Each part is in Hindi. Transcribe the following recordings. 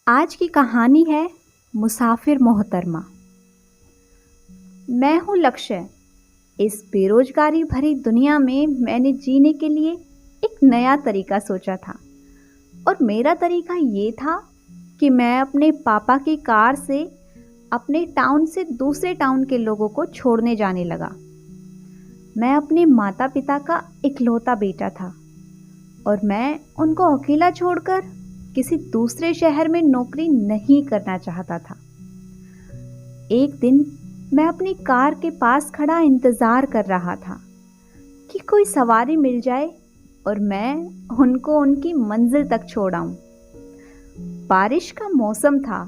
आज की कहानी है मुसाफिर मोहतरमा। मैं हूँ लक्ष्य। इस बेरोजगारी भरी दुनिया में मैंने जीने के लिए एक नया तरीका सोचा था। और मेरा तरीका ये था कि मैं अपने पापा की कार से अपने टाउन से दूसरे टाउन के लोगों को छोड़ने जाने लगा। मैं अपने माता पिता का इकलौता बेटा था और मैं उनको अकेला छोड़कर किसी दूसरे शहर में नौकरी नहीं करना चाहता था। एक दिन मैं अपनी कार के पास खड़ा इंतजार कर रहा था कि कोई सवारी मिल जाए और मैं उनको उनकी मंजिल तक छोड़ आऊं। बारिश का मौसम था,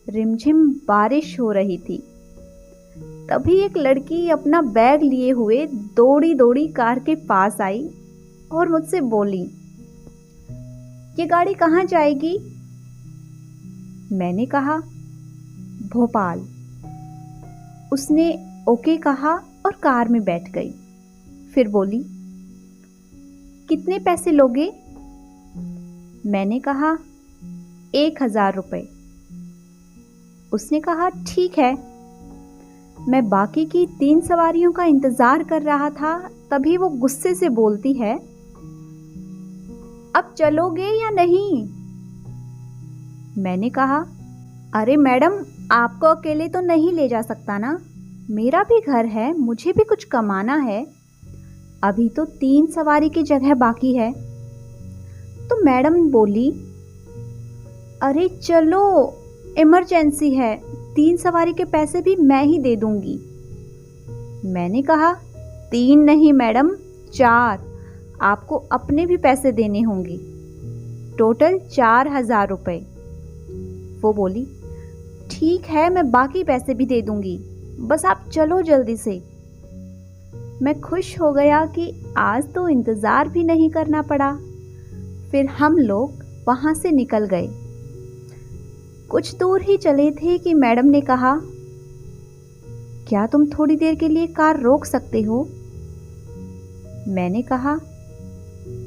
रिमझिम बारिश हो रही थी। तभी एक लड़की अपना बैग लिए हुए दौड़ी दौड़ी कार के पास आई और मुझसे बोली, ये गाड़ी कहाँ जाएगी? मैंने कहा, भोपाल। उसने ओके कहा और कार में बैठ गई। फिर बोली, कितने पैसे लोगे? मैंने कहा, 1,000 रुपये। उसने कहा, ठीक है। मैं बाकी की 3 सवारियों का इंतजार कर रहा था, तभी वो गुस्से से बोलती है, अब चलोगे या नहीं? मैंने कहा, अरे मैडम, आपको अकेले तो नहीं ले जा सकता ना, मेरा भी घर है, मुझे भी कुछ कमाना है। अभी तो 3 सवारी की जगह बाकी है। तो मैडम बोली, अरे चलो, इमरजेंसी है, 3 सवारी के पैसे भी मैं ही दे दूंगी। मैंने कहा, 3 नहीं मैडम, 4। आपको अपने भी पैसे देने होंगे, टोटल 4,000 रुपये। वो बोली, ठीक है, मैं बाकी पैसे भी दे दूंगी, बस आप चलो जल्दी से। मैं खुश हो गया कि आज तो इंतज़ार भी नहीं करना पड़ा। फिर हम लोग वहाँ से निकल गए। कुछ दूर ही चले थे कि मैडम ने कहा, क्या तुम थोड़ी देर के लिए कार रोक सकते हो? मैंने कहा,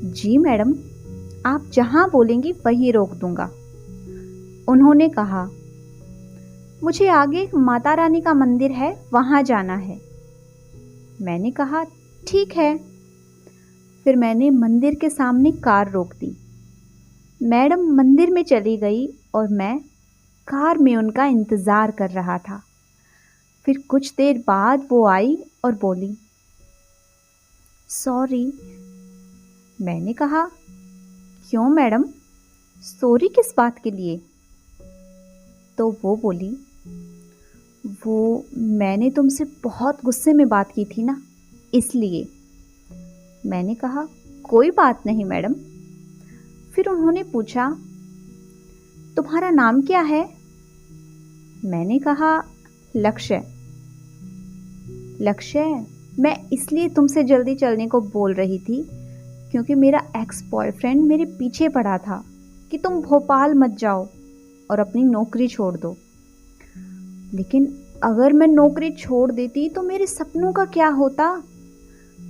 जी मैडम, आप जहां बोलेंगी वहीं रोक दूंगा। उन्होंने कहा, मुझे आगे एक माता रानी का मंदिर है, वहां जाना है। मैंने कहा, ठीक है। फिर मैंने मंदिर के सामने कार रोक दी। मैडम मंदिर में चली गई और मैं कार में उनका इंतज़ार कर रहा था। फिर कुछ देर बाद वो आई और बोली, सॉरी। मैंने कहा, क्यों मैडम, सॉरी किस बात के लिए? तो वो बोली, वो मैंने तुमसे बहुत गुस्से में बात की थी ना, इसलिए। मैंने कहा, कोई बात नहीं मैडम। फिर उन्होंने पूछा, तुम्हारा नाम क्या है? मैंने कहा, लक्ष्य। लक्ष्य, मैं इसलिए तुमसे जल्दी चलने को बोल रही थी क्योंकि मेरा एक्स बॉयफ्रेंड मेरे पीछे पड़ा था कि तुम भोपाल मत जाओ और अपनी नौकरी छोड़ दो। लेकिन अगर मैं नौकरी छोड़ देती तो मेरे सपनों का क्या होता?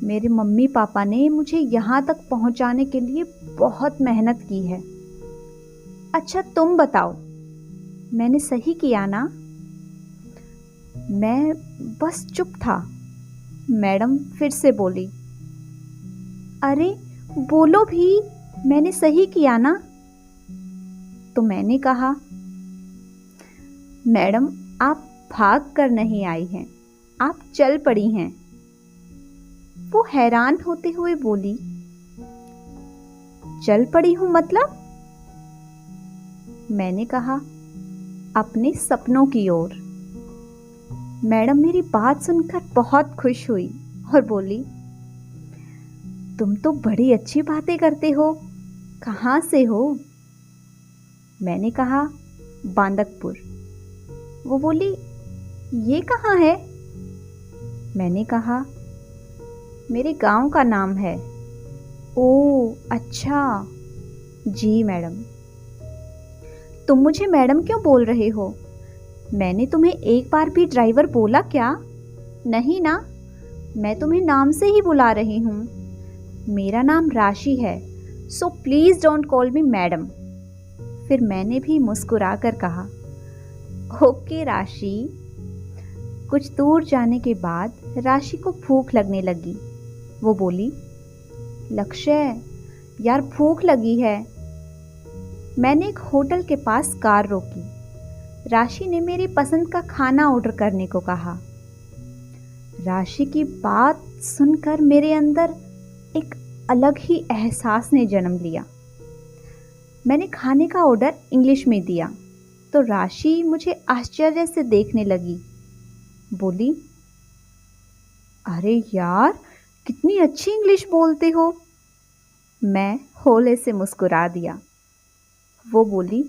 मेरे मम्मी पापा ने मुझे यहाँ तक पहुँचाने के लिए बहुत मेहनत की है। अच्छा तुम बताओ, मैंने सही किया ना? मैं बस चुप था। मैडम फिर से बोली, अरे बोलो भी, मैंने सही किया ना? तो मैंने कहा, मैडम आप भाग कर नहीं आई हैं, आप चल पड़ी हैं। वो हैरान होते हुए बोली, चल पड़ी हूं मतलब? मैंने कहा, अपने सपनों की ओर। मैडम मेरी बात सुनकर बहुत खुश हुई और बोली, तुम तो बड़ी अच्छी बातें करते हो, कहाँ से हो? मैंने कहा, बांदकपुर। वो बोली, ये कहाँ है? मैंने कहा, मेरे गांव का नाम है। ओह अच्छा, जी मैडम। तुम मुझे मैडम क्यों बोल रहे हो? मैंने तुम्हें एक बार भी ड्राइवर बोला क्या? नहीं ना, मैं तुम्हें नाम से ही बुला रही हूँ। मेरा नाम राशि है, so please don't call me madam. फिर मैंने भी मुस्कुरा कर कहा, ओके राशि। कुछ दूर जाने के बाद राशि को भूख लगने लगी। वो बोली, लक्ष्य यार भूख लगी है। मैंने एक होटल के पास कार रोकी। राशि ने मेरी पसंद का खाना ऑर्डर करने को कहा। राशि की बात सुनकर मेरे अंदर एक अलग ही एहसास ने जन्म लिया। मैंने खाने का ऑर्डर इंग्लिश में दिया तो राशि मुझे आश्चर्य से देखने लगी। बोली, अरे यार कितनी अच्छी इंग्लिश बोलते हो। मैं होले से मुस्कुरा दिया। वो बोली,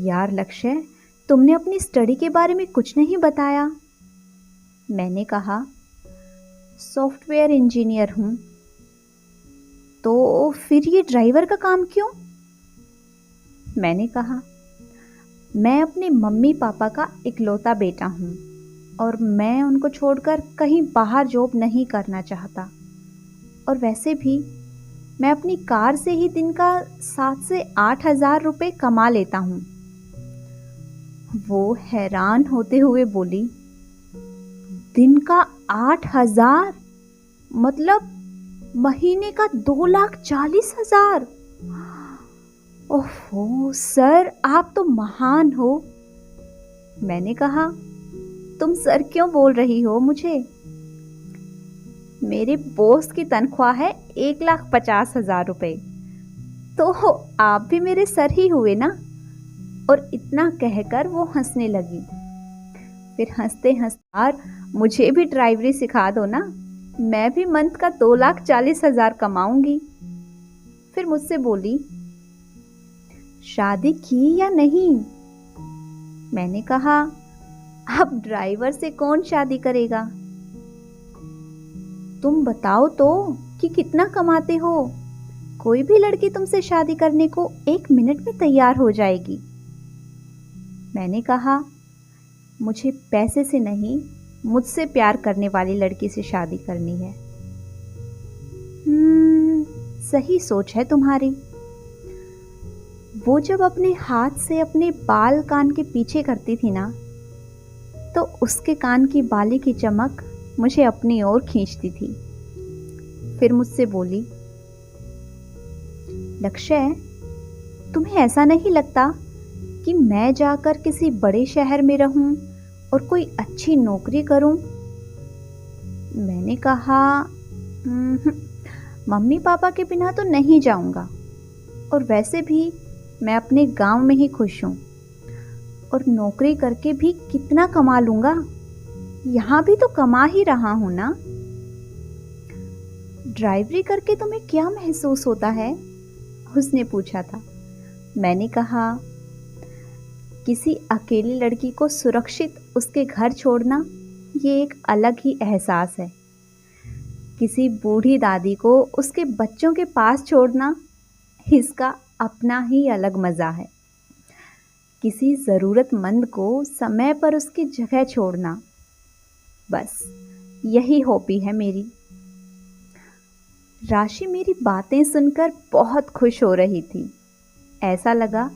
यार लक्ष्य, तुमने अपनी स्टडी के बारे में कुछ नहीं बताया। मैंने कहा, सॉफ्टवेयर इंजीनियर हूँ। तो फिर ये ड्राइवर का काम क्यों? मैंने कहा, मैं अपने मम्मी पापा का इकलौता बेटा हूँ और मैं उनको छोड़कर कहीं बाहर जॉब नहीं करना चाहता। और वैसे भी मैं अपनी कार से ही दिन का 7 से 8 हज़ार रुपये कमा लेता हूँ। वो हैरान होते हुए बोली, दिन का 8 हज़ार मतलब महीने का 2,40,000। ओहो सर, आप तो महान हो। मैंने कहा, तुम सर क्यों बोल रही हो मुझे? मेरे बॉस की तनख्वाह है 1,50,000 रुपये। तो आप भी मेरे सर ही हुए ना। और इतना कहकर वो हंसने लगी। फिर हंसते हंसते, मुझे भी ड्राइवरी सिखा दो ना, मैं भी मंथ का 2,40,000 कमाऊंगी। फिर मुझसे बोली, शादी की या नहीं? मैंने कहा, अब ड्राइवर से कौन शादी करेगा? तुम बताओ तो कि कितना कमाते हो। कोई भी लड़की तुमसे शादी करने को 1 मिनट में तैयार हो जाएगी। मैंने कहा, मुझे पैसे से नहीं, मुझसे प्यार करने वाली लड़की से शादी करनी है। सही सोच है तुम्हारी। वो जब अपने हाथ से अपने बाल कान के पीछे करती थी ना, तो उसके कान की बाली की चमक मुझे अपनी ओर खींचती थी। फिर मुझसे बोली, लक्ष्य, तुम्हें ऐसा नहीं लगता कि मैं जाकर किसी बड़े शहर में रहूं और कोई अच्छी नौकरी करूं? मैंने कहा, मम्मी पापा के बिना तो नहीं जाऊंगा, और वैसे भी मैं अपने गांव में ही खुश हूं, और नौकरी करके भी कितना कमा लूंगा। यहाँ भी तो कमा ही रहा हूं ना। ड्राइवरी करके तुम्हें क्या महसूस होता है? उसने पूछा था। मैंने कहा, किसी अकेली लड़की को सुरक्षित उसके घर छोड़ना, ये एक अलग ही एहसास है। किसी बूढ़ी दादी को उसके बच्चों के पास छोड़ना, इसका अपना ही अलग मज़ा है। किसी ज़रूरतमंद को समय पर उसकी जगह छोड़ना, बस यही हॉबी है मेरी। राशि मेरी बातें सुनकर बहुत खुश हो रही थी। ऐसा लगा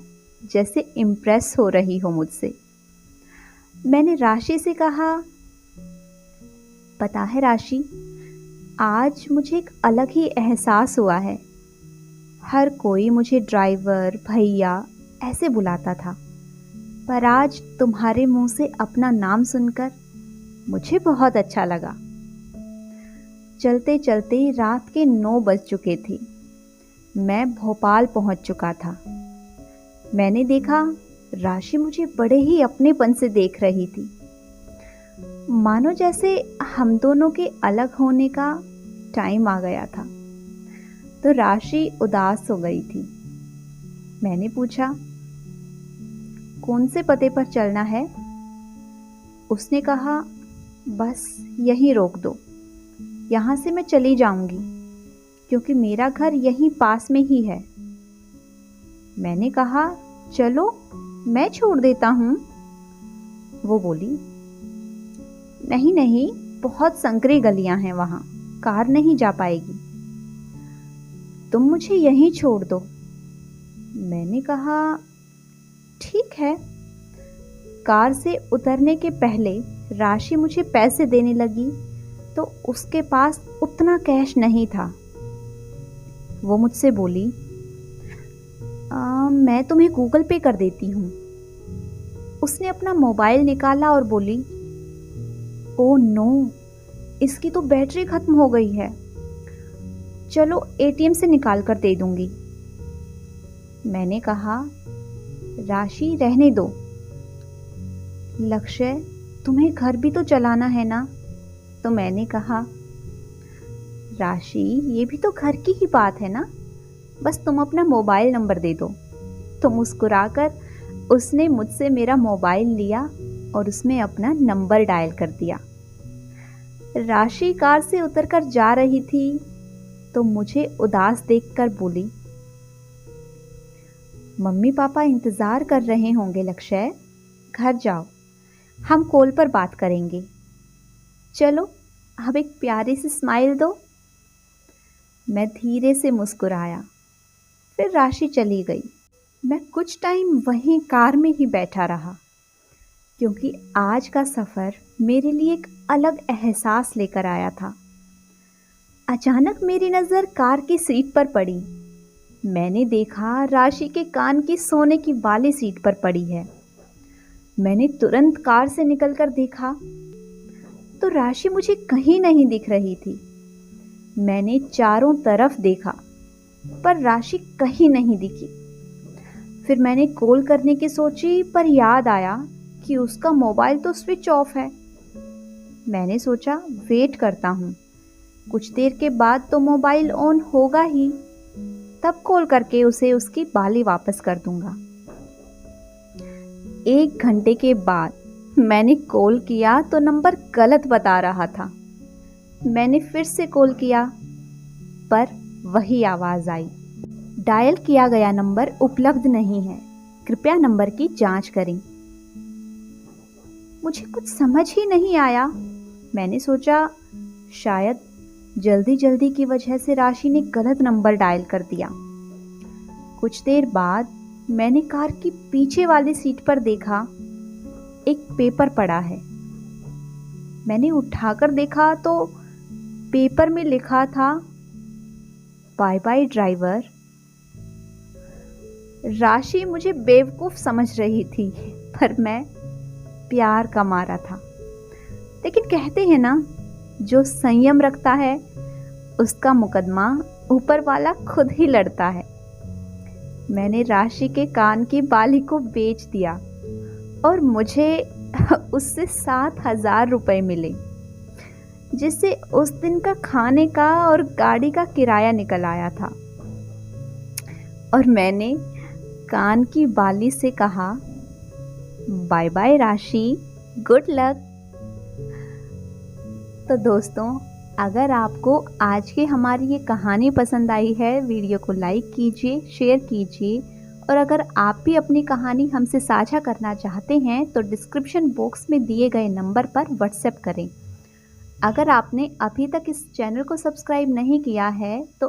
जैसे इम्प्रेस हो रही हो मुझसे। मैंने राशि से कहा, पता है राशि, आज मुझे एक अलग ही एहसास हुआ है। हर कोई मुझे ड्राइवर, भैया ऐसे बुलाता था, पर आज तुम्हारे मुंह से अपना नाम सुनकर मुझे बहुत अच्छा लगा। चलते चलते रात के 9 बज चुके थे। मैं भोपाल पहुंच चुका था। मैंने देखा राशि मुझे बड़े ही अपनेपन से देख रही थी, मानो जैसे हम दोनों के अलग होने का टाइम आ गया था। तो राशि उदास हो गई थी। मैंने पूछा, कौन से पते पर चलना है? उसने कहा, बस यहीं रोक दो, यहाँ से मैं चली जाऊंगी, क्योंकि मेरा घर यहीं पास में ही है। मैंने कहा, चलो मैं छोड़ देता हूँ। वो बोली, नहीं नहीं, बहुत संकरी गलियां हैं वहाँ, कार नहीं जा पाएगी। तुम मुझे यहीं छोड़ दो। मैंने कहा, ठीक है। कार से उतरने के पहले राशि मुझे पैसे देने लगी तो उसके पास उतना कैश नहीं था। वो मुझसे बोली, मैं तुम्हें गूगल पे कर देती हूँ। उसने अपना मोबाइल निकाला और बोली, ओ नो, इसकी तो बैटरी खत्म हो गई है। चलो एटीएम से निकाल कर दे दूंगी। मैंने कहा, राशि रहने दो। लक्ष्य, तुम्हें घर भी तो चलाना है ना। तो मैंने कहा, राशि, ये भी तो घर की ही बात है ना, बस तुम अपना मोबाइल नंबर दे दो। तो मुस्कुराकर उसने मुझसे मेरा मोबाइल लिया और उसमें अपना नंबर डायल कर दिया। राशि कार से उतरकर जा रही थी तो मुझे उदास देखकर बोली, मम्मी पापा इंतज़ार कर रहे होंगे लक्ष्य, घर जाओ, हम कॉल पर बात करेंगे। चलो अब एक प्यारी सी स्माइल दो। मैं धीरे से मुस्कुराया, फिर राशि चली गई। मैं कुछ टाइम वहीं कार में ही बैठा रहा, क्योंकि आज का सफ़र मेरे लिए एक अलग एहसास लेकर आया था। अचानक मेरी नज़र कार की सीट पर पड़ी। मैंने देखा राशि के कान की सोने की वाली सीट पर पड़ी है। मैंने तुरंत कार से निकलकर देखा तो राशि मुझे कहीं नहीं दिख रही थी। मैंने चारों तरफ देखा पर राशि कहीं नहीं दिखी। फिर मैंने कॉल करने की सोची पर याद आया कि उसका मोबाइल तो स्विच ऑफ है। मैंने सोचा वेट करता हूँ, कुछ देर के बाद तो मोबाइल ऑन होगा ही, तब कॉल करके उसे उसकी बाली वापस कर दूंगा। 1 घंटे के बाद मैंने कॉल किया तो नंबर गलत बता रहा था। मैंने फिर से कॉल किया पर वही आवाज़ आई, डायल किया गया नंबर उपलब्ध नहीं है, कृपया नंबर की जांच करें। मुझे कुछ समझ ही नहीं आया। मैंने सोचा शायद जल्दी जल्दी की वजह से राशि ने गलत नंबर डायल कर दिया। कुछ देर बाद मैंने कार की पीछे वाली सीट पर देखा, एक पेपर पड़ा है। मैंने उठाकर देखा तो पेपर में लिखा था, बाय बाय ड्राइवर। राशि मुझे बेवकूफ़ समझ रही थी पर मैं प्यार का मारा था। लेकिन कहते हैं ना, जो संयम रखता है उसका मुकदमा ऊपर वाला खुद ही लड़ता है। मैंने राशि के कान की बाली को बेच दिया और मुझे उससे 7,000 रुपये मिले, जिससे उस दिन का खाने का और गाड़ी का किराया निकल आया था। और मैंने कान की बाली से कहा, बाय बाय राशि, गुड लक। तो दोस्तों, अगर आपको आज की हमारी ये कहानी पसंद आई है, वीडियो को लाइक कीजिए, शेयर कीजिए, और अगर आप भी अपनी कहानी हमसे साझा करना चाहते हैं तो डिस्क्रिप्शन बॉक्स में दिए गए नंबर पर व्हाट्सएप करें। अगर आपने अभी तक इस चैनल को सब्सक्राइब नहीं किया है तो